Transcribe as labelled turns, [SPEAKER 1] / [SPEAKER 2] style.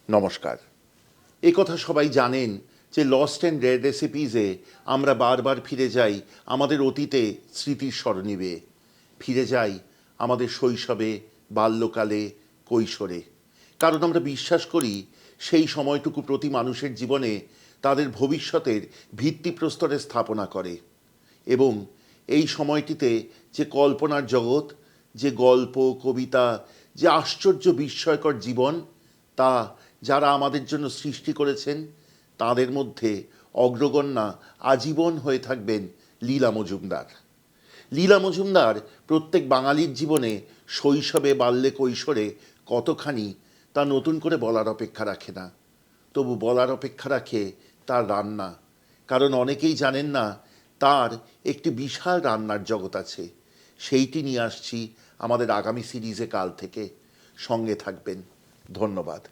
[SPEAKER 1] নমস্কার। কথা সবাই জানেন যে লস্ট অ্যান্ড রেয়ার রেসিপিসে আমরা বারবার ফিরে যাই আমাদের অতীতে স্মৃতির স্মরণীবে, ফিরে যাই আমাদের শৈশবে, বাল্যকালে, কৈশোরে। কারণ আমরা বিশ্বাস করি সেই সময়টুকু প্রতি মানুষের জীবনে তাদের ভবিষ্যতের ভিত্তিপ্রস্তরে স্থাপনা করে। এবং এই সময়টিতে যে কল্পনার জগৎ, যে গল্প, কবিতা, যে আশ্চর্য বিস্ময়কর জীবন, তা যারা আমাদের জন্য সৃষ্টি করেছেন তাদের মধ্যে অগ্রগণ্যা আজীবন হয়ে থাকবেন লীলা মজুমদার। লীলা মজুমদার প্রত্যেক বাঙালির জীবনে শৈশবে, বাল্যে, কৈশোরে কতখানি তা নতুন করে বলার অপেক্ষা রাখে না। তবু বলার অপেক্ষা রাখে তার রান্না। কারণ অনেকেই জানেন না তার একটি বিশাল রান্নার জগৎ আছে। সেইটি নিয়ে আসছি আমাদের আগামী সিরিজে কাল থেকে। সঙ্গে থাকবেন। ধন্যবাদ।